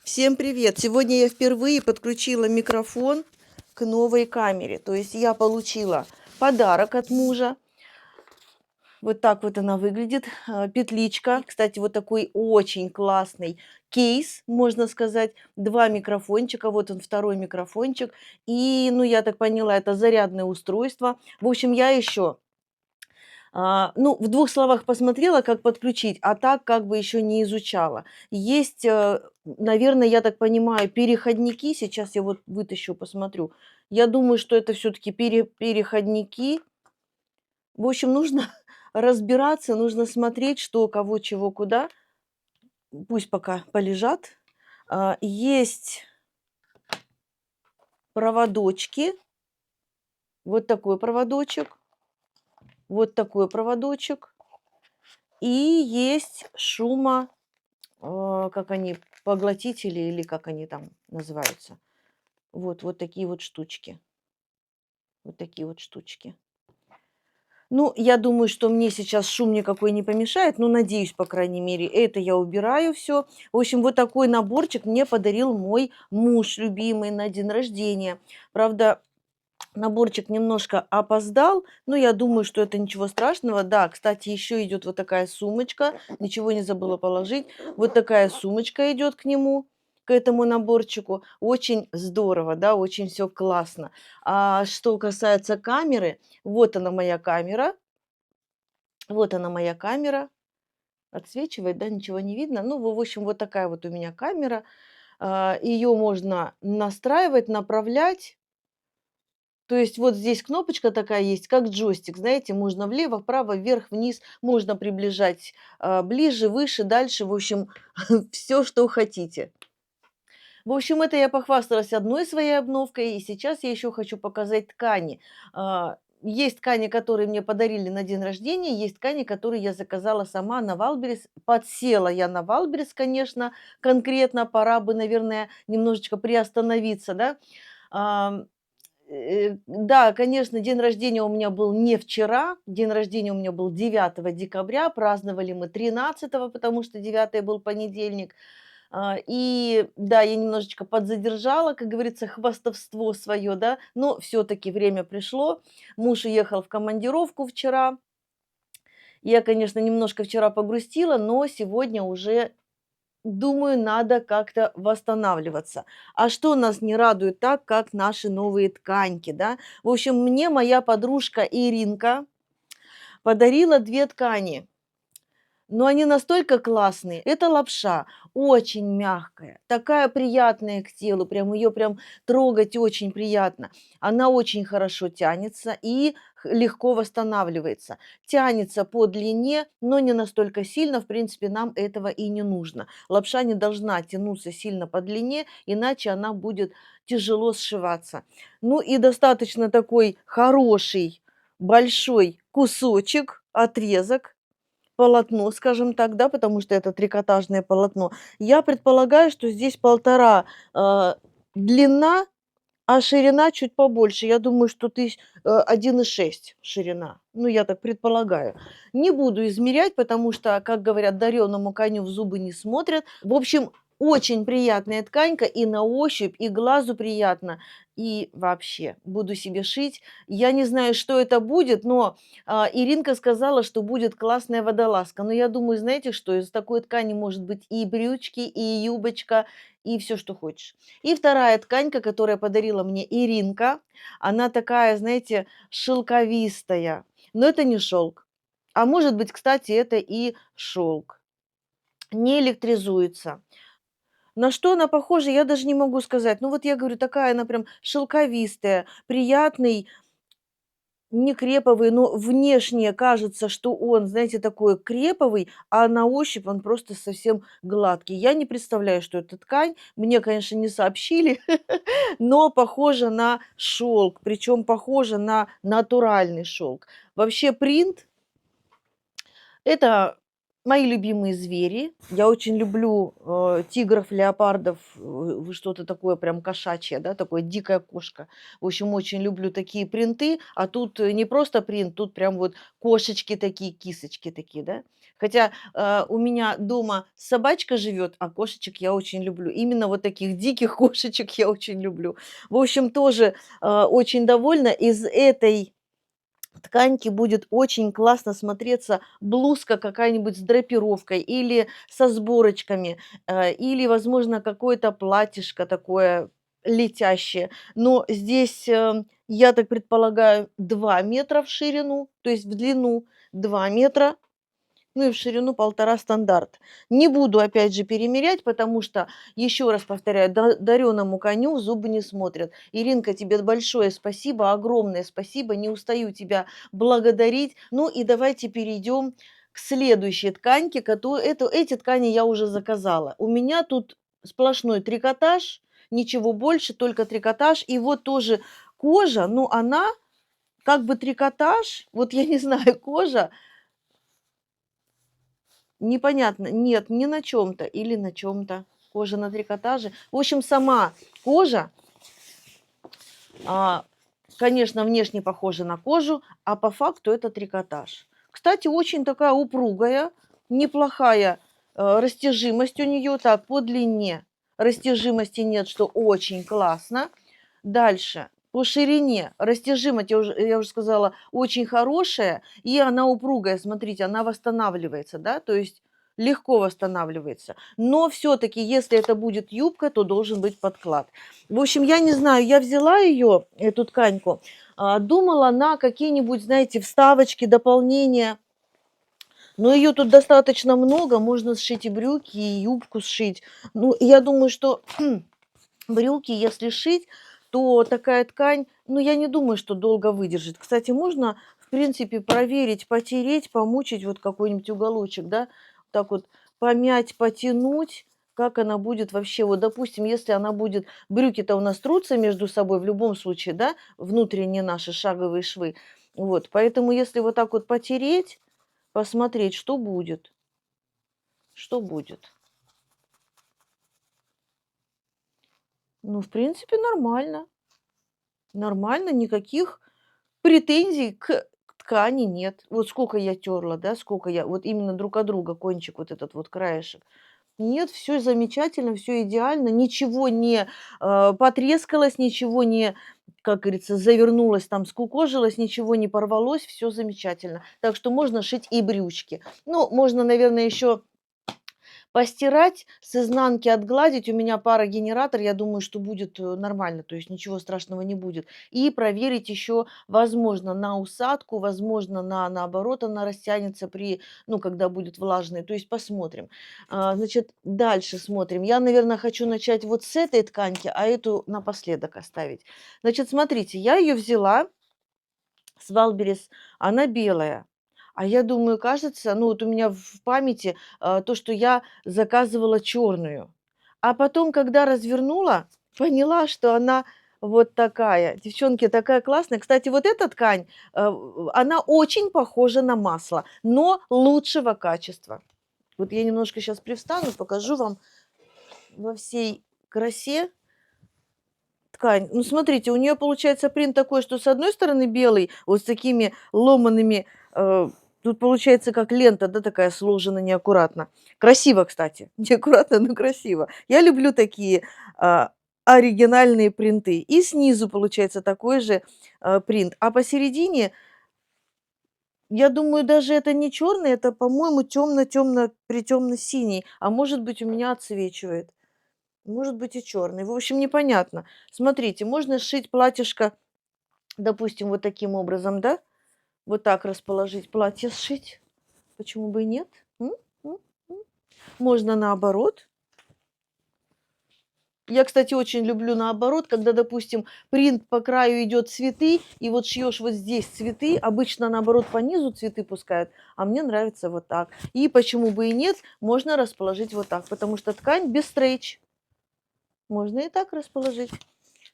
Всем привет! Сегодня я впервые подключила микрофон к новой камере. То есть я получила подарок от мужа. Вот так вот она выглядит. Петличка. Кстати, вот такой очень классный кейс, можно сказать. Два микрофончика. Вот он, второй микрофончик. И, ну, я так поняла, это зарядное устройство. В общем, я еще ну, в двух словах посмотрела, как подключить, а так как бы еще не изучала. Есть, наверное, я так понимаю, переходники. Сейчас я вот вытащу, посмотрю. Я думаю, что это все-таки переходники. В общем, нужно разбираться, нужно смотреть, что, кого, чего, куда. Пусть пока полежат. Есть проводочки. Вот такой проводочек. Вот такой проводочек. И есть как они, поглотители или как они там называются. Вот такие вот штучки. Вот такие вот штучки. Ну, я думаю, что мне сейчас шум никакой не помешает, ну, надеюсь, по крайней мере. Это я убираю все. В общем, вот такой наборчик мне подарил мой муж любимый на день рождения. Правда, наборчик немножко опоздал, но я думаю, что это ничего страшного. Да, кстати, еще идет вот такая сумочка, ничего не забыла положить. Вот такая сумочка идет к нему, к этому наборчику. Очень здорово, да, очень все классно. А что касается камеры, вот она моя камера. Вот она моя камера. Отсвечивает, да, ничего не видно. Ну, в общем, вот такая вот у меня камера. Ее можно настраивать, направлять. То есть вот здесь кнопочка такая есть, как джойстик, знаете, можно влево, вправо, вверх, вниз, можно приближать ближе, выше, дальше, в общем, все, что хотите. В общем, это я похвасталась одной своей обновкой, и сейчас я еще хочу показать ткани. Есть ткани, которые мне подарили на день рождения, есть ткани, которые я заказала сама на Валберес. Подсела я на Валберес, конечно, конкретно, пора бы, наверное, немножечко приостановиться, да. Да, конечно, день рождения у меня был не вчера, день рождения у меня был 9 декабря, праздновали мы 13, потому что 9 был понедельник. И да, я немножечко подзадержала, как говорится, хвастовство свое, да, но все-таки время пришло. Муж уехал в командировку вчера. Я, конечно, немножко вчера погрустила, но сегодня уже думаю, надо как-то восстанавливаться. А что нас не радует так, как наши новые тканьки, да? В общем, мне моя подружка Иринка подарила 2 ткани. Но они настолько классные. Это лапша, очень мягкая, такая приятная к телу, прям ее прям трогать очень приятно. Она очень хорошо тянется и легко восстанавливается. Тянется по длине, но не настолько сильно, в принципе, нам этого и не нужно. Лапша не должна тянуться сильно по длине, иначе она будет тяжело сшиваться. Ну и достаточно такой хороший, большой кусочек, отрезок, полотно, скажем так, да, потому что это трикотажное полотно. Я предполагаю, что здесь 1,5 длина, а ширина чуть побольше. Я думаю, что 1,6 ширина. Ну, я так предполагаю. Не буду измерять, потому что, как говорят, дареному коню в зубы не смотрят. В общем, очень приятная тканька и на ощупь, и глазу приятно, и вообще буду себе шить. Я не знаю, что это будет, но Иринка сказала, что будет классная водолазка. Но я думаю, знаете что, из такой ткани может быть и брючки, и юбочка, и все, что хочешь. И вторая тканька, которая подарила мне Иринка, она такая, знаете, шелковистая. Но это не шелк. А может быть, кстати, это и шелк. Не электризуется. На что она похожа, я даже не могу сказать. Ну вот я говорю, такая она прям шелковистая, приятный, не креповый, но внешне кажется, что он, знаете, такой креповый, а на ощупь он просто совсем гладкий. Я не представляю, что это ткань. Мне, конечно, не сообщили, но похоже на шелк, причем похоже на натуральный шелк. Вообще принт это мои любимые звери. Я очень люблю тигров, леопардов, что-то такое прям кошачье, да, такое дикая кошка. В общем, очень люблю такие принты, а тут не просто принт, тут прям вот кошечки такие, кисочки такие, да. Хотя у меня дома собачка живет, а кошечек я очень люблю. Именно вот таких диких кошечек я очень люблю. В общем, тоже очень довольна. Из этой тканьки будет очень классно смотреться блузка какая-нибудь с драпировкой или со сборочками, или, возможно, какое-то платьишко такое летящее. Но здесь, я так предполагаю, 2 метра в ширину, то есть в длину 2 метра, ну и в ширину 1,5 стандарт. Не буду опять же перемерять, потому что, еще раз повторяю, дареному коню в зубы не смотрят. Иринка, тебе большое спасибо, огромное спасибо, не устаю тебя благодарить. Ну и давайте перейдем к следующей тканьке, эти ткани я уже заказала. У меня тут сплошной трикотаж, ничего больше, только трикотаж. И вот тоже кожа, ну она как бы трикотаж, вот я не знаю, кожа, непонятно. Нет, не на чем то или на чем то Кожа на трикотаже. В общем, сама кожа, а, конечно, внешне похожа на кожу, а по факту это трикотаж. Кстати, очень такая упругая, неплохая, растяжимость у нее. Так, по длине растяжимости нет, что очень классно. Дальше. По ширине растяжимость, я уже сказала, очень хорошая, и она упругая. Смотрите, она восстанавливается, да, то есть легко восстанавливается. Но все-таки, если это будет юбка, то должен быть подклад. В общем, я не знаю, я взяла ее, эту тканьку, думала на какие-нибудь, знаете, вставочки, дополнения. Но ее тут достаточно много, можно сшить и брюки, и юбку сшить. Ну, я думаю, что брюки, если шить, то такая ткань, ну, я не думаю, что долго выдержит. Кстати, можно, в принципе, проверить, потереть, помучить вот какой-нибудь уголочек, да, так вот помять, потянуть, как она будет вообще. Вот, допустим, если она будет, брюки-то у нас трутся между собой в любом случае, да, внутренние наши шаговые швы. Вот, поэтому если вот так вот потереть, посмотреть, что будет, что будет. Ну, в принципе, нормально. Нормально, никаких претензий к ткани нет. Вот сколько я терла, да, сколько я вот именно друг от друга кончик, вот этот вот краешек. Нет, все замечательно, все идеально, ничего не, потрескалось, ничего не, как говорится, завернулось, там скукожилось, ничего не порвалось, все замечательно. Так что можно шить и брючки. Ну, можно, наверное, еще постирать, с изнанки отгладить. У меня парогенератор, я думаю, что будет, нормально, то есть ничего страшного не будет. И проверить еще, возможно, на усадку, возможно, наоборот, она растянется при, ну, когда будет влажной. То есть посмотрим. Значит, дальше смотрим. Я, наверное, хочу начать вот с этой тканьки, а эту напоследок оставить. Значит, смотрите, я ее взяла с Валберес, она белая. А я думаю, кажется, ну вот у меня в памяти то, что я заказывала черную. А потом, когда развернула, поняла, что она вот такая. Девчонки, такая классная. Кстати, вот эта ткань, она очень похожа на масло, но лучшего качества. Вот я немножко сейчас привстану, покажу вам во всей красе ткань. Ну, смотрите, у нее получается принт такой, что с одной стороны белый, вот с такими ломаными, тут получается как лента, да, такая сложена неаккуратно. Красиво, кстати. Неаккуратно, но красиво. Я люблю такие оригинальные принты. И снизу получается такой же принт. А посередине, я думаю, даже это не черный, это, по-моему, темно-темно, притемно-синий. А может быть, у меня отсвечивает. Может быть, и черный. В общем, непонятно. Смотрите, можно сшить платьишко, допустим, вот таким образом, да? Вот так расположить, платье сшить. Почему бы и нет? М? М? М? Можно наоборот. Я, кстати, очень люблю наоборот, когда, допустим, принт по краю идет цветы, и вот шьешь вот здесь цветы, обычно наоборот по низу цветы пускают, а мне нравится вот так. И почему бы и нет, можно расположить вот так, потому что ткань без стрейч. Можно и так расположить.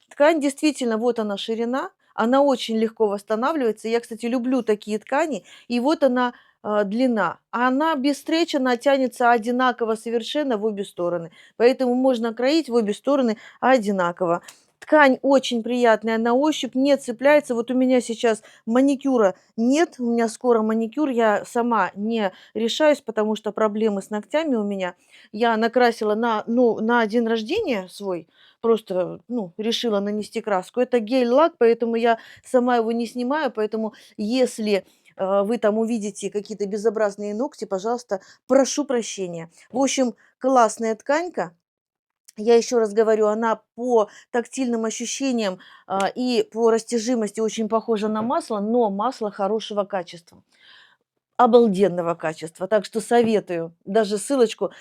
Ткань действительно, вот она ширина, она очень легко восстанавливается. Я, кстати, люблю такие ткани. И вот она длина, а она без стреча, она тянется одинаково совершенно в обе стороны. Поэтому можно кроить в обе стороны одинаково. Ткань очень приятная на ощупь, не цепляется. Вот у меня сейчас маникюра нет, у меня скоро маникюр, я сама не решаюсь, потому что проблемы с ногтями у меня. Я накрасила на день рождения свой, просто, ну, решила нанести краску. Это гель-лак, поэтому я сама его не снимаю, поэтому если вы там увидите какие-то безобразные ногти, пожалуйста, прошу прощения. В общем, классная тканька. Я еще раз говорю, она по тактильным ощущениям и по растяжимости очень похожа на масло, но масло хорошего качества. Обалденного качества. Так что советую. Даже ссылочку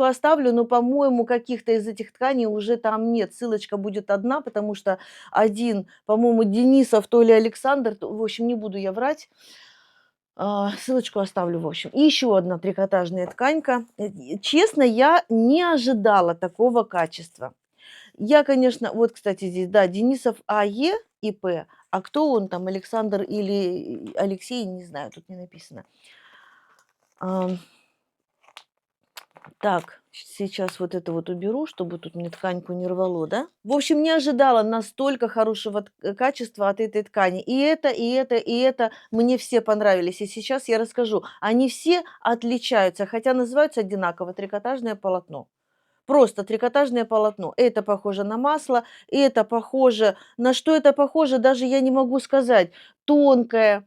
оставлю, но, по-моему, каких-то из этих тканей уже там нет. Ссылочка будет одна, потому что один, по-моему, Денисов, то ли Александр, в общем, не буду я врать. Ссылочку оставлю, в общем. И еще одна трикотажная тканька. Честно, я не ожидала такого качества. Я, конечно, вот, кстати, здесь, да, Денисов АЕ и П. А кто он там, Александр или Алексей, не знаю, тут не написано. Так, сейчас вот это вот уберу, чтобы тут мне тканьку не рвало, да? В общем, не ожидала настолько хорошего качества от этой ткани. И это, и это, и это мне все понравились. И сейчас я расскажу. Они все отличаются, хотя называются одинаково трикотажное полотно. Просто трикотажное полотно. Это похоже на масло, это похоже... На что это похоже, даже я не могу сказать. Тонкое,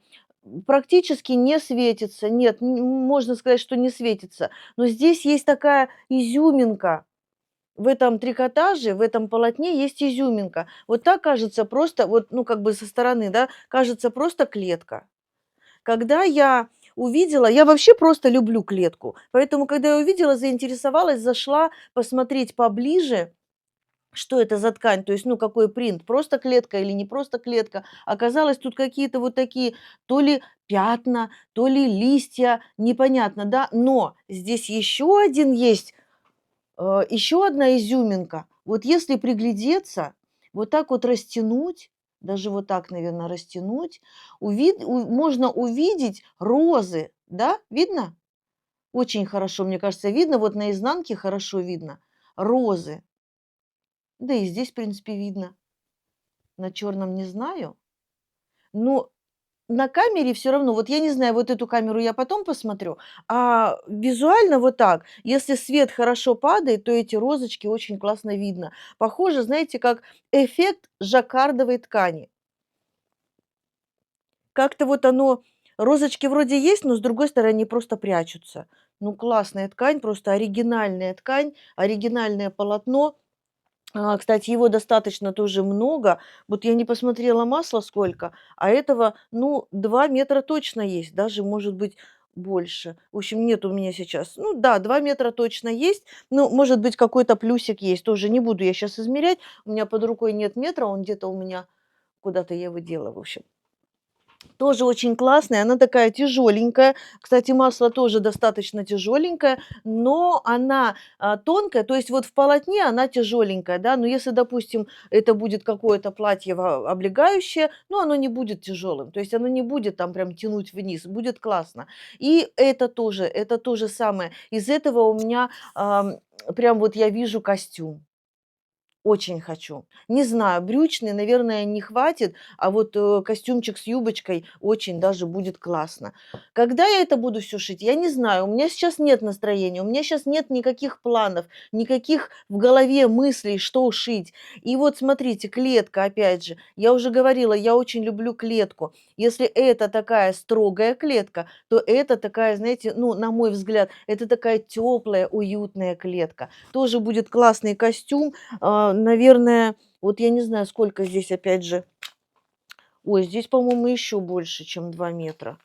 практически не светится. Нет, можно сказать, что не светится. Но здесь есть такая изюминка. В этом трикотаже, в этом полотне есть изюминка. Вот так кажется просто, вот, ну, как бы со стороны, да, кажется просто клетка. Когда я увидела, я вообще просто люблю клетку, поэтому, когда я увидела, заинтересовалась, зашла посмотреть поближе, что это за ткань, то есть, ну, какой принт, просто клетка или не просто клетка. Оказалось, тут какие-то вот такие то ли пятна, то ли листья, непонятно, да, но здесь еще один есть, еще одна изюминка. Вот если приглядеться, вот так вот растянуть, даже вот так, наверное, растянуть, можно увидеть розы, да, видно? Очень хорошо, мне кажется, видно, вот на изнанке хорошо видно розы. Да и здесь, в принципе, видно. На черном не знаю. Но на камере все равно, вот я не знаю, вот эту камеру я потом посмотрю, а визуально вот так. Если свет хорошо падает, то эти розочки очень классно видно. Похоже, знаете, как эффект жаккардовой ткани. Как-то вот оно, розочки вроде есть, но с другой стороны они просто прячутся. Ну, классная ткань, просто оригинальная ткань, оригинальное полотно. Кстати, его достаточно тоже много. Вот я не посмотрела масла сколько, а этого, ну, 2 метра точно есть, даже, может быть, больше. В общем, нет у меня сейчас. Ну да, 2 метра точно есть. Ну, может быть, какой-то плюсик есть. Тоже не буду я сейчас измерять. У меня под рукой нет метра, он где-то у меня куда-то я его дела, в общем. Тоже очень классная, она такая тяжеленькая. Кстати, масло тоже достаточно тяжеленькое, но она тонкая, то есть вот в полотне она тяжеленькая, да, но если, допустим, это будет какое-то платье облегающее, ну, оно не будет тяжелым, то есть оно не будет там прям тянуть вниз, будет классно. И это тоже самое. Из этого у меня прям вот я вижу костюм. Очень хочу. Не знаю, брючный, наверное, не хватит, а вот, костюмчик с юбочкой очень даже будет классно. Когда я это буду все шить, я не знаю. У меня сейчас нет настроения, у меня сейчас нет никаких планов, никаких в голове мыслей, что шить. И вот смотрите, клетка, опять же. Я уже говорила, я очень люблю клетку. Если это такая строгая клетка, то это такая, знаете, ну, на мой взгляд, это такая теплая, уютная клетка. Тоже будет классный костюм. Наверное, вот я не знаю, сколько здесь опять же. Ой, здесь, по-моему, еще больше, чем 2 метра.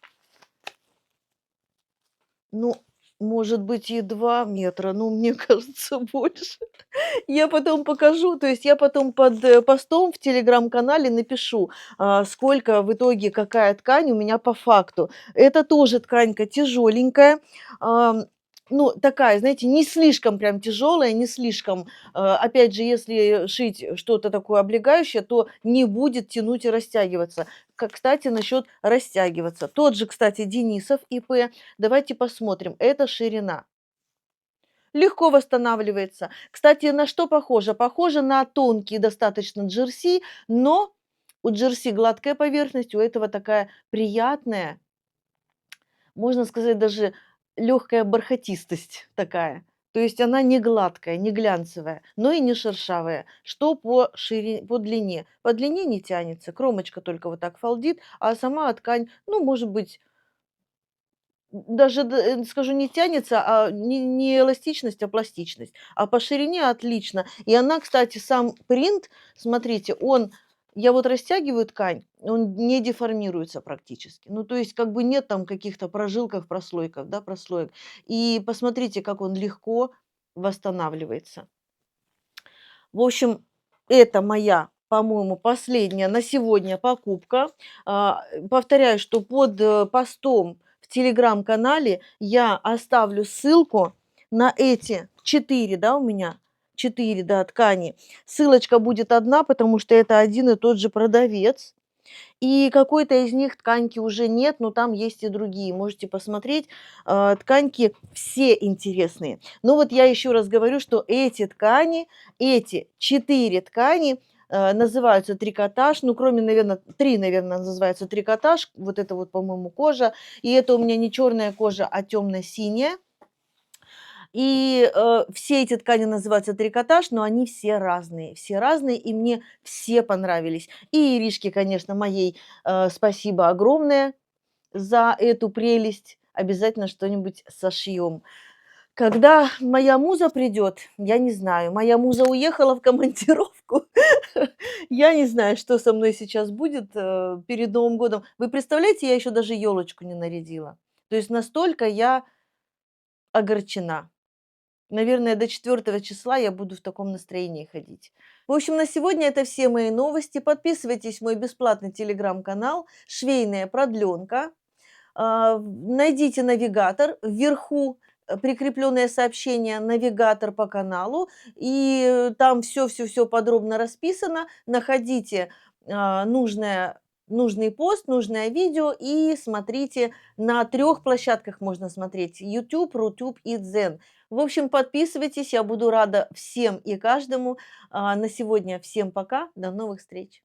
Ну, может быть, и 2 метра, но мне кажется, больше. Я потом покажу, то есть я потом под, постом в телеграм-канале напишу, сколько в итоге, какая ткань у меня по факту. Это тоже тканька тяжеленькая. ну, такая, знаете, не слишком прям тяжелая, не слишком. Опять же, если шить что-то такое облегающее, то не будет тянуть и растягиваться. Кстати, насчет растягиваться. Тот же, кстати, Денисов ИП. Давайте посмотрим. Это ширина. Легко восстанавливается. Кстати, на что похоже? Похоже на тонкий достаточно джерси, но у джерси гладкая поверхность, у этого такая приятная, можно сказать, даже легкая бархатистость такая. То есть она не гладкая, не глянцевая, но и не шершавая. Что по ширине, по длине? По длине не тянется, кромочка только вот так фалдит, а сама ткань, ну, может быть, даже скажу, не тянется, а не эластичность, а пластичность. А по ширине отлично. И она, кстати, сам принт, смотрите, он, я вот растягиваю ткань, он не деформируется практически. Ну, то есть как бы нет там каких-то прожилков, прослойков, да, прослоек. И посмотрите, как он легко восстанавливается. В общем, это моя, по-моему, последняя на сегодня покупка. Повторяю, что под постом в телеграм-канале я оставлю ссылку на эти 4, да, у меня 4, да, ткани. Ссылочка будет одна, потому что это один и тот же продавец. И какой-то из них тканьки уже нет, но там есть и другие. Можете посмотреть. Тканьки все интересные. Но вот я еще раз говорю, что эти ткани, эти 4 ткани называются трикотаж. Ну, кроме, наверное, 3, наверное, называются трикотаж. Вот это вот, по-моему, кожа. И это у меня не черная кожа, а темно-синяя. И, все эти ткани называются трикотаж, но они все разные, и мне все понравились. И Иришке, конечно, моей, спасибо огромное за эту прелесть. Обязательно что-нибудь сошьем. Когда моя муза придет, я не знаю. Моя муза уехала в командировку. Я не знаю, что со мной сейчас будет, перед Новым годом. Вы представляете, я еще даже елочку не нарядила. То есть настолько я огорчена. Наверное, до 4 числа я буду в таком настроении ходить. В общем, на сегодня это все мои новости. Подписывайтесь в мой бесплатный телеграм-канал «Швейная продленка». Найдите навигатор вверху, прикрепленное сообщение «Навигатор по каналу», и там все подробно расписано. Находите нужный пост, нужное видео и смотрите. На 3 площадках можно смотреть: YouTube, Рутюб и Дзен. В общем, подписывайтесь, я буду рада всем и каждому. На сегодня всем пока, до новых встреч!